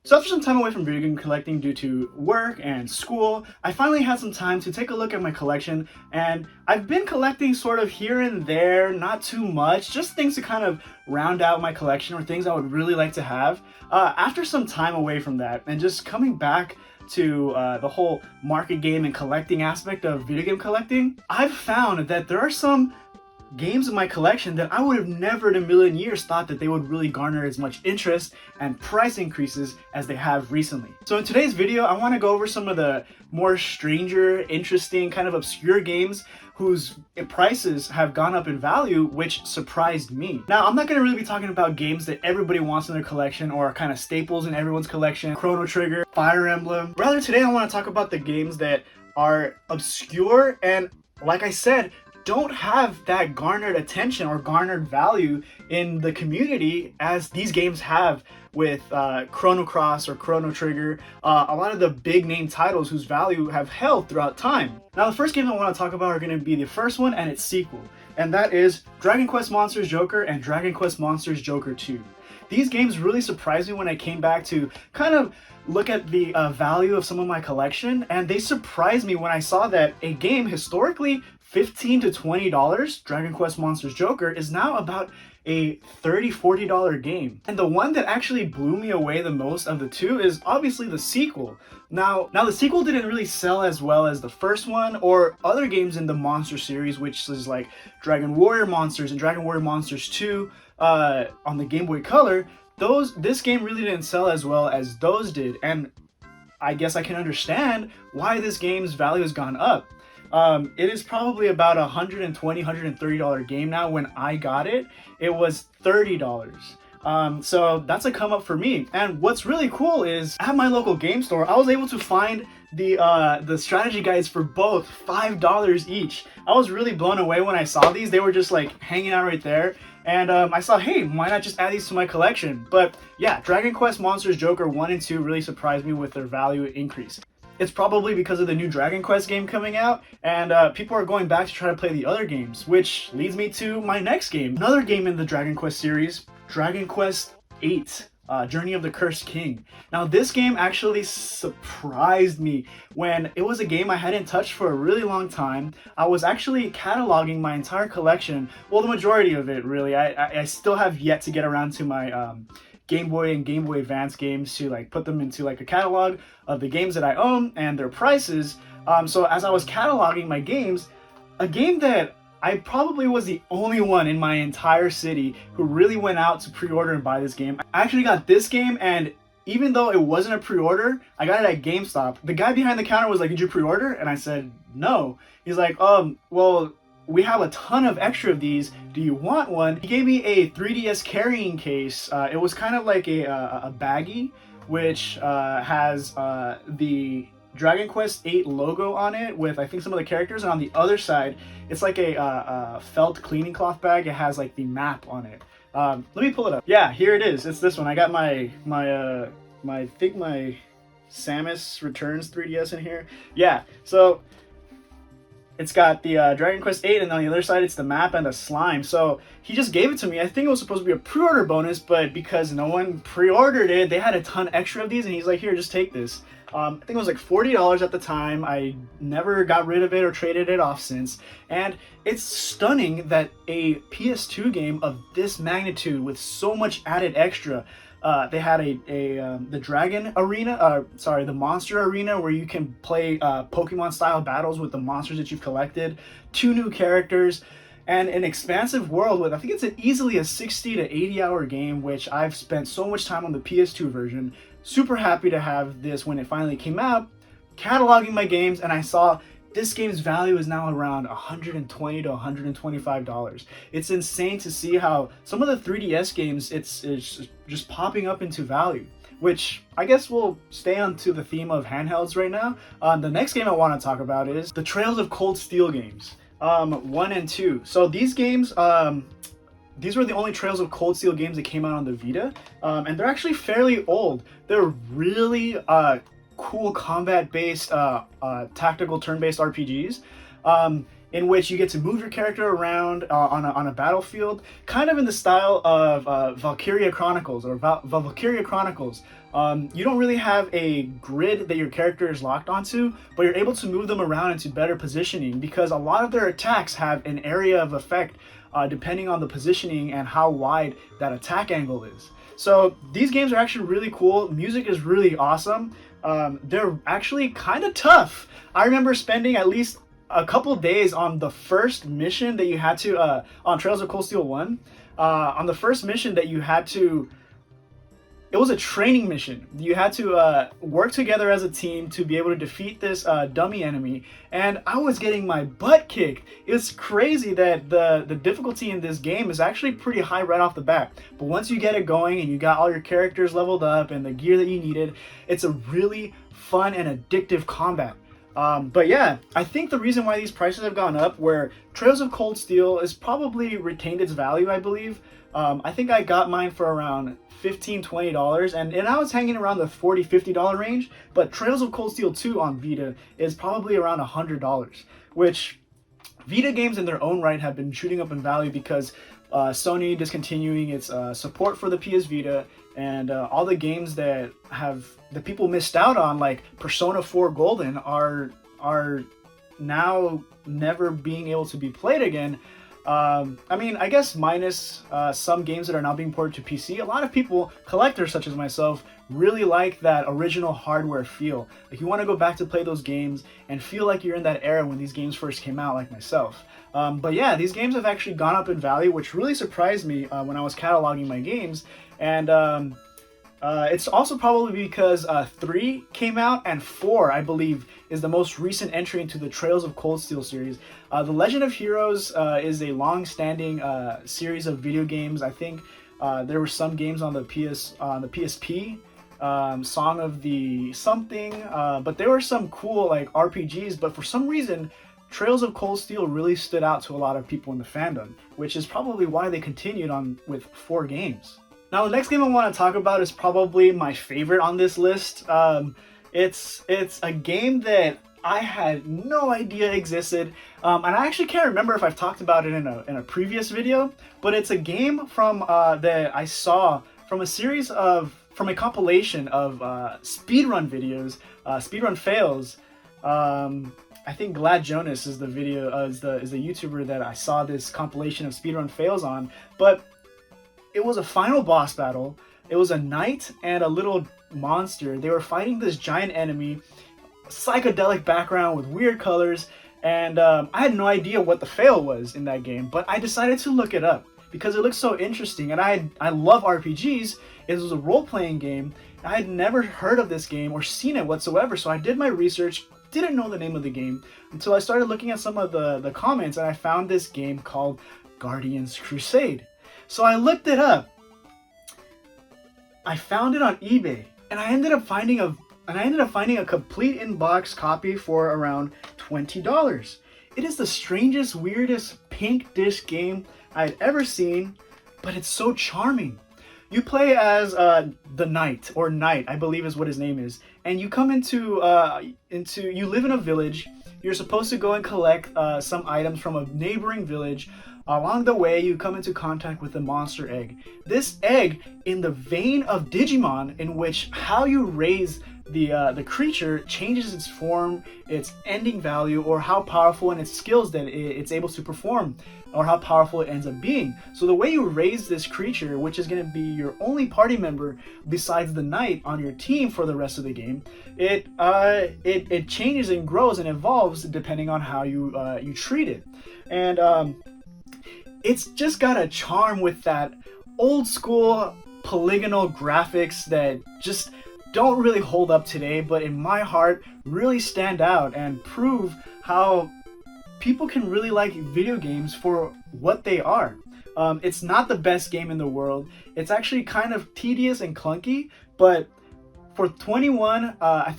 So after some time away from video game collecting due to work and school, I finally had some time to take a look at my collection, and I've been collecting sort of here and there, not too much, just things to kind of round out my collection or things I would really like to have. After some time away from that and just coming back to the whole market game and collecting aspect of video game collecting, I've found that there are some games in my collection that I would have never in a million years thought that they would really garner as much interest and price increases as they have recently. So in today's video, I want to go over some of the more stranger, interesting, kind of obscure games whose prices have gone up in value, which surprised me. Now, I'm not going to really be talking about games that everybody wants in their collection or are kind of staples in everyone's collection, Chrono Trigger, Fire Emblem. Rather, today I want to talk about the games that are obscure and, like I said, don't have that garnered attention or garnered value in the community as these games have with Chrono Cross or Chrono Trigger, a lot of the big name titles whose value have held throughout time. Now the first game I want to talk about are going to be the first one and its sequel, and that is Dragon Quest Monsters Joker and Dragon Quest Monsters Joker 2. These games really surprised me when I came back to kind of look at the value of some of my collection, and they surprised me when I saw that a game historically $15 to $20, Dragon Quest Monsters Joker, is now about a $30, $40 game. And the one that actually blew me away the most of the two is obviously the sequel. Now the sequel didn't really sell as well as the first one or other games in the Monster series, which is like Dragon Warrior Monsters and Dragon Warrior Monsters 2 on the Game Boy Color. This game really didn't sell as well as those did, and I guess I can understand why this game's value has gone up. It is probably about a $120, $130 game now. When I got it, it was $30. So that's a come up for me. And what's really cool is at my local game store, I was able to find the strategy guides for both $5 each. I was really blown away when I saw these. They were just like hanging out right there. And I saw, hey, why not just add these to my collection? But yeah, Dragon Quest Monsters Joker 1 and 2 really surprised me with their value increase. It's probably because of the new Dragon Quest game coming out, and people are going back to try to play the other games, which leads me to my next game. Another game in the Dragon Quest series, Dragon Quest VIII, Journey of the Cursed King. Now this game actually surprised me when it was a game I hadn't touched for a really long time. I was actually cataloging my entire collection, well, the majority of it really. I still have yet to get around to my Game Boy and Game Boy Advance games to like put them into like a catalog of the games that I own and their prices. So as I was cataloging my games, a game that I probably was the only one in my entire city who really went out to pre-order and buy this game. I actually got this game, and even though it wasn't a pre-order, I got it at GameStop. The guy behind the counter was like, "Did you pre-order?" And I said, "No." He's like, well, we have a ton of extra of these. Do you want one?" He gave me a 3DS carrying case. It was kind of like a baggie, which has the Dragon Quest VIII logo on it with, I think, some of the characters. And on the other side, it's like a felt cleaning cloth bag. It has like the map on it. Let me pull it up. Yeah, here it is. It's this one. I got my I think my Samus Returns 3DS in here. Yeah, so it's got the Dragon Quest VIII, and on the other side it's the map and the slime. So he just gave it to me. I think it was supposed to be a pre-order bonus, but because no one pre-ordered it, they had a ton extra of these, and he's like, "Here, just take this." I think it was like $40 at the time. I never got rid of it or traded it off since. And it's stunning that a PS2 game of this magnitude with so much added extra. They had the Dragon Arena, the Monster Arena, where you can play Pokemon style battles with the monsters that you've collected, 2 new characters, and an expansive world with, I think it's easily a 60 to 80 hour game, which I've spent so much time on the PS2 version. Super happy to have this when it finally came out, cataloging my games, and I saw this game's value is now around $120 to $125. It's insane to see how some of the 3DS games, it's just popping up into value, which I guess we'll stay on to the theme of handhelds right now. The next game I want to talk about is the Trails of Cold Steel games, 1 and 2. So these games, these were the only Trails of Cold Steel games that came out on the Vita, and they're actually fairly old. They're really cool combat-based, tactical turn-based RPGs, in which you get to move your character around on a battlefield, kind of in the style of Valkyria Chronicles or Valkyria Chronicles, You don't really have a grid that your character is locked onto, but you're able to move them around into better positioning because a lot of their attacks have an area of effect depending on the positioning and how wide that attack angle is. So these games are actually really cool. Music is really awesome. They're actually kind of tough. I remember spending at least a couple days on the first mission that you had to on Trails of Cold Steel 1. On the first mission that you had to, it was a training mission. You had to work together as a team to be able to defeat this dummy enemy, and I was getting my butt kicked. It's crazy that the difficulty in this game is actually pretty high right off the bat, but once you get it going and you got all your characters leveled up and the gear that you needed, it's a really fun and addictive combat. But yeah, I think the reason why these prices have gone up, where Trails of Cold Steel is probably retained its value, I believe. I think I got mine for around $15-$20, and I was hanging around the $40-$50 range, but Trails of Cold Steel 2 on Vita is probably around $100, which Vita games in their own right have been shooting up in value because Sony discontinuing its support for the PS Vita, and all the games that people missed out on, like Persona 4 Golden, are now never being able to be played again. I mean, I guess minus some games that are now being ported to PC, a lot of people, collectors such as myself, really like that original hardware feel. Like, you want to go back to play those games and feel like you're in that era when these games first came out, like myself. But yeah, these games have actually gone up in value, which really surprised me when I was cataloging my games. And it's also probably because 3 came out, and 4, I believe, is the most recent entry into the Trails of Cold Steel series. The Legend of Heroes is a long-standing series of video games. I think there were some games on the PSP, Song of the something, but there were some cool like RPGs. But for some reason, Trails of Cold Steel really stood out to a lot of people in the fandom, which is probably why they continued on with 4 games. Now, the next game I want to talk about is probably my favorite on this list. It's a game that I had no idea existed, and I actually can't remember if I've talked about it in a previous video. But it's a game from that I saw from a compilation of speedrun videos, speedrun fails. I think Glad Jonas is the YouTuber that I saw this compilation of speedrun fails on, but it was a final boss battle. It was a knight and a little monster. They were fighting this giant enemy, psychedelic background with weird colors, and I had no idea what the fail was in that game, but I decided to look it up because it looked so interesting, and I love RPGs. It was a role-playing game. I had never heard of this game or seen it whatsoever, so I did my research, didn't know the name of the game, until I started looking at some of the comments, and I found this game called Guardians Crusade. So I looked it up. I found it on eBay, and I ended up finding a complete in-box copy for around $20. It is the strangest, weirdest pink disc game I'd ever seen, but it's so charming. You play as the knight, or knight, I believe is what his name is, and you come you live in a village. You're supposed to go and collect some items from a neighboring village. Along the way, you come into contact with the monster egg. This egg, in the vein of Digimon, in which how you raise the creature changes its form, its ending value, or how powerful and its skills that it's able to perform, or how powerful it ends up being. So the way you raise this creature, which is going to be your only party member besides the knight on your team for the rest of the game, it changes and grows and evolves depending on how you treat it. And it's just got a charm with that old school polygonal graphics that just don't really hold up today, but in my heart really stand out and prove how people can really like video games for what they are. It's not the best game in the world. It's actually kind of tedious and clunky, but for 21, I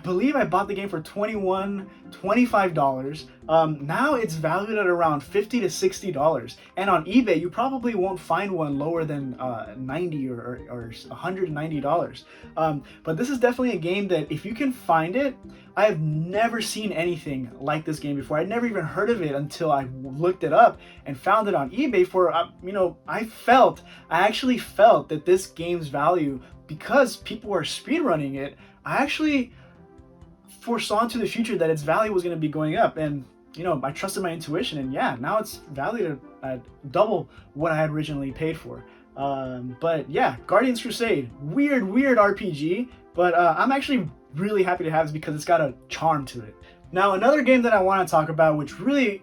believe I bought the game for $25. Now it's valued at around $50 to $60, and on eBay you probably won't find one lower than $90 or $190. But this is definitely a game that if you can find it, I have never seen anything like this game before. I'd never even heard of it until I looked it up and found it on eBay for I actually felt that this game's value because people are speedrunning it, I actually foresaw into the future that its value was going to be going up. And you know, I trusted my intuition, and yeah, now it's valued at double what I had originally paid for. But yeah, Guardians Crusade, weird RPG, but I'm actually really happy to have this because it's got a charm to it. Now, another game that I want to talk about, which really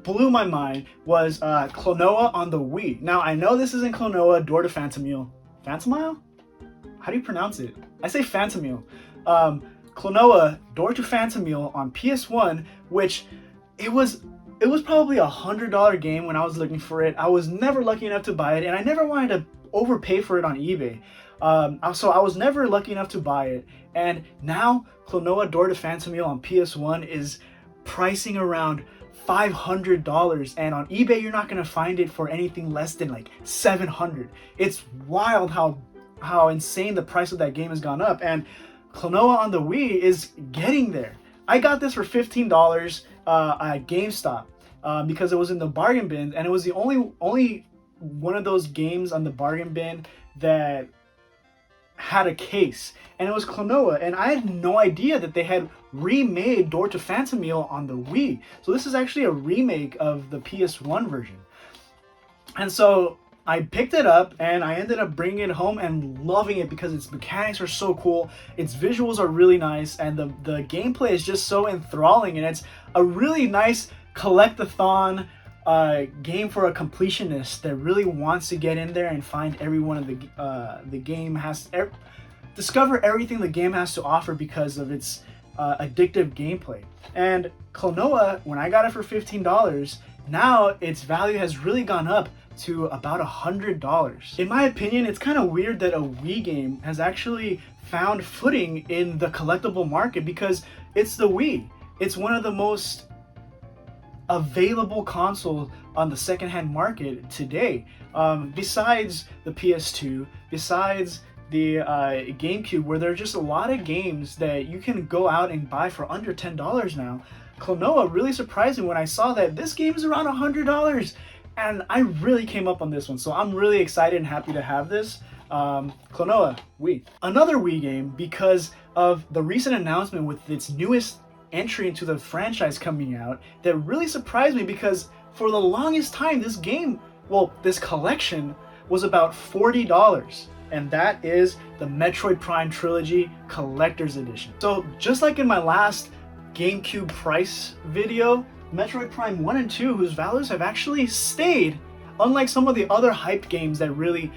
blew my mind, was Klonoa on the Wii. Now, I know this isn't Klonoa Door to Phantomile. Phantomile? How do you pronounce it? I say Phantomile. Klonoa Door to Phantomile on PS1, which it was probably $100 game when I was looking for it. I was never lucky enough to buy it, and I never wanted to overpay for it on eBay. So I was never lucky enough to buy it. And now Klonoa Door to Phantomile on PS1 is pricing around $500, and on eBay you're not gonna find it for anything less than like $700. It's wild how insane the price of that game has gone up, and Klonoa on the Wii is getting there. I got this for $15 at GameStop because it was in the bargain bin, and it was the only one of those games on the bargain bin that had a case, and it was Klonoa, and I had no idea that they had remade Door to Phantomile on the Wii. So this is actually a remake of the PS1 version. And so I picked it up and I ended up bringing it home and loving it because its mechanics are so cool, its visuals are really nice, and the gameplay is just so enthralling, and it's a really nice collectathon game for a completionist that really wants to get in there and find every one of the game discover everything the game has to offer because of its addictive gameplay. And Klonoa, when I got it for $15, now its value has really gone up to about $100. In my opinion, it's kind of weird that a Wii game has actually found footing in the collectible market because it's the Wii. It's one of the most available console on the secondhand market today. Besides the PS2, besides the GameCube, where there are just a lot of games that you can go out and buy for under $10 now. Klonoa really surprised me when I saw that this game is around $100, and I really came up on this one, so I'm really excited and happy to have this. Klonoa, Wii. Another Wii game because of the recent announcement with its newest entry into the franchise coming out that really surprised me because for the longest time this collection was about $40, and that is the Metroid Prime Trilogy Collector's Edition. So just like in my last GameCube price video, Metroid Prime 1 and 2, whose values have actually stayed, unlike some of the other hyped games that really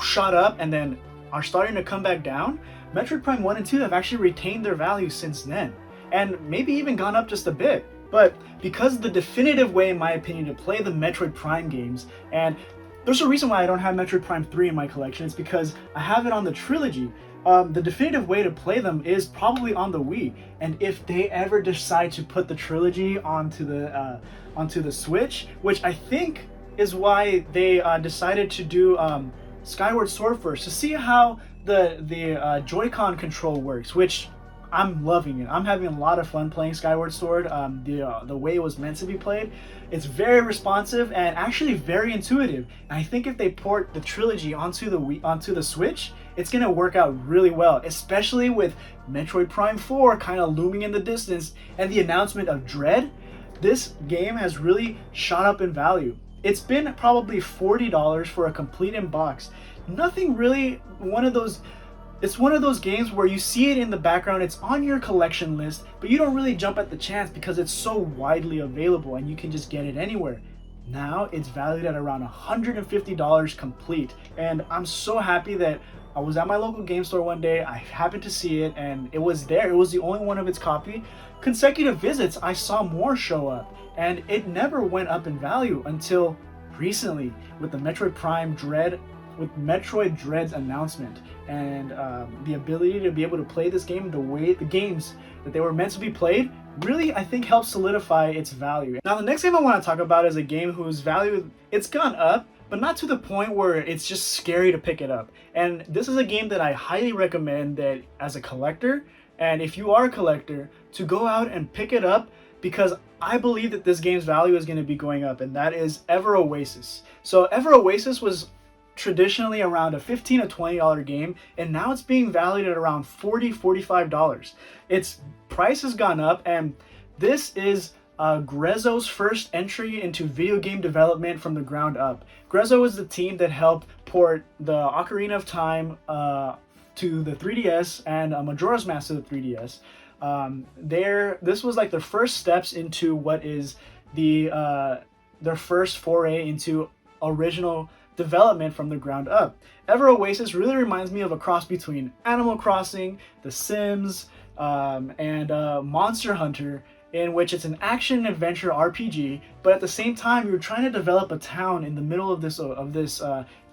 shot up and then are starting to come back down, Metroid Prime 1 and 2 have actually retained their value since then, and maybe even gone up just a bit. But because the definitive way, in my opinion, to play the Metroid Prime games, and there's a reason why I don't have Metroid Prime 3 in my collection, it's because I have it on the Trilogy. The definitive way to play them is probably on the Wii, and if they ever decide to put the Trilogy onto the Switch, which I think is why they decided to do Skyward Sword first, to see how the Joy-Con control works, which I'm loving it. I'm having a lot of fun playing Skyward Sword. The way it was meant to be played, it's very responsive and actually very intuitive. And I think if they port the Trilogy onto the Switch, it's gonna work out really well, especially with Metroid Prime 4 kind of looming in the distance and the announcement of Dread. This game has really shot up in value. It's been probably $40 for a complete in box. Nothing really It's one of those games where you see it in the background, it's on your collection list, but you don't really jump at the chance because it's so widely available and you can just get it anywhere. Now it's valued at around $150 complete, and I'm so happy that I was at my local game store one day, I happened to see it, and it was there. It was the only one of its copy. Consecutive visits, I saw more show up, and it never went up in value until recently with the Metroid Dread's announcement, and the ability to be able to play this game the way the games that they were meant to be played really, I think, helps solidify its value. Now, the next game I want to talk about is a game whose value, it's gone up, but not to the point where it's just scary to pick it up. And this is a game that I highly recommend that as a collector, and if you are a collector, to go out and pick it up, because I believe that this game's value is going to be going up, and that is Ever Oasis. So Ever Oasis was traditionally around a $15 to $20 game, and now it's being valued at around $40, $45. Its price has gone up, and this is Grezzo's first entry into video game development from the ground up. Grezzo is the team that helped port the Ocarina of Time to the 3DS and Majora's Mask to the 3DS. This was like the first steps into what is their first foray into original development from the ground up. Ever Oasis really reminds me of a cross between Animal Crossing, The Sims, and Monster Hunter, in which it's an action adventure RPG, but at the same time you're trying to develop a town in the middle of this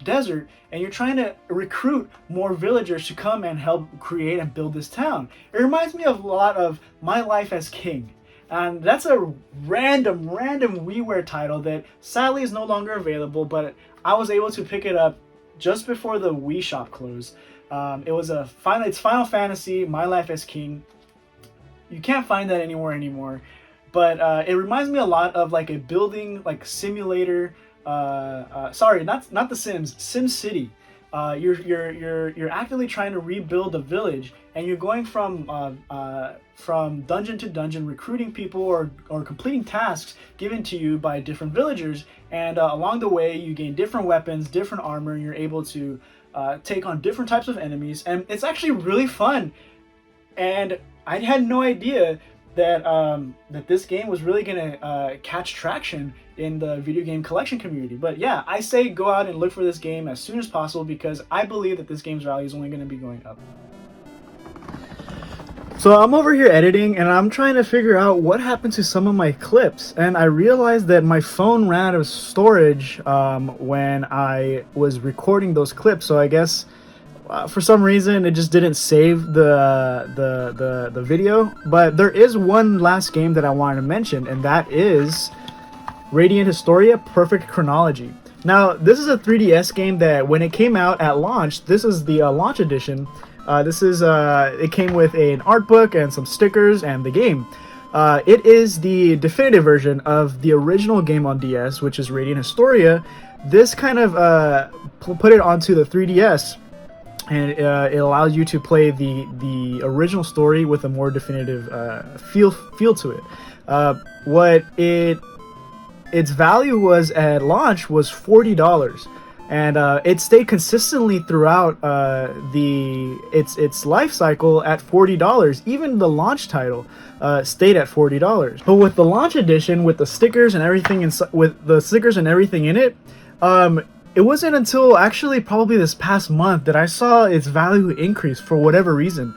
desert, and you're trying to recruit more villagers to come and help create and build this town. It reminds me of a lot of My Life as King. And that's a random WiiWare title that sadly is no longer available, but I was able to pick it up just before the Wii shop closed. It's Final Fantasy, My Life as King. You can't find that anywhere anymore, but it reminds me a lot of like a building like simulator. Sorry, not The Sims, SimCity. You're actively trying to rebuild a village, and you're going from dungeon to dungeon, recruiting people or completing tasks given to you by different villagers. And along the way, you gain different weapons, different armor, and you're able to take on different types of enemies. And it's actually really fun. And I had no idea that that this game was really gonna catch traction in the video game collection community. But yeah, I say go out and look for this game as soon as possible, because I believe that this game's value is only going to be going up. So I'm over here editing, and I'm trying to figure out what happened to some of my clips, and I realized that my phone ran out of storage when I was recording those clips. So I guess for some reason it just didn't save the video. But there is one last game that I wanted to mention, and that is Radiant Historia Perfect Chronology. Now, this is a 3DS game that when it came out at launch, this is the launch edition. It came with an art book and some stickers and the game. It is the definitive version of the original game on DS, which is Radiant Historia. This kind of put it onto the 3DS, and it allows you to play the original story with a more definitive feel to it. Its value was at launch was $40, and it stayed consistently throughout its life cycle at $40. Even the launch title stayed at $40. But with the launch edition, with the stickers and everything in it, it wasn't until actually probably this past month that I saw its value increase for whatever reason.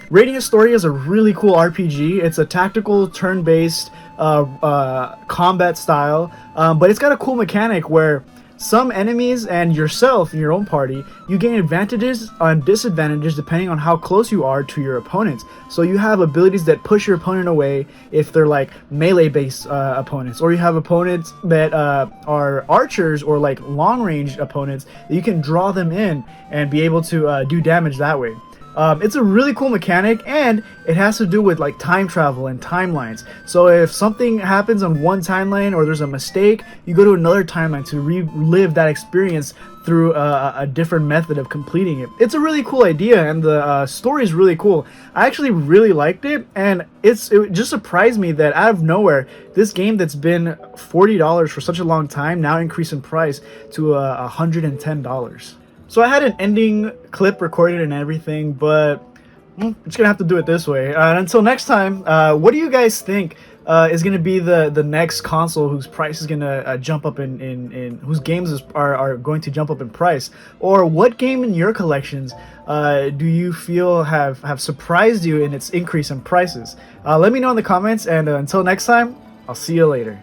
Radiant Historia is a really cool RPG. It's a tactical, turn-based combat style, but it's got a cool mechanic where some enemies and yourself in your own party, you gain advantages and disadvantages depending on how close you are to your opponents. So you have abilities that push your opponent away if they're like melee-based opponents, or you have opponents that are archers or like long-range opponents that you can draw them in and be able to do damage that way. It's a really cool mechanic, and it has to do with like time travel and timelines. So if something happens on one timeline or there's a mistake, you go to another timeline to relive that experience through a different method of completing it. It's a really cool idea, and the story is really cool. I actually really liked it, and it just surprised me that out of nowhere, this game that's been $40 for such a long time now increased in price to $110. So I had an ending clip recorded and everything, but I'm just gonna have to do it this way. And until next time, what do you guys think is gonna be the next console whose price is gonna jump up in whose games are going to jump up in price? Or what game in your collections do you feel have surprised you in its increase in prices? Let me know in the comments, and until next time, I'll see you later.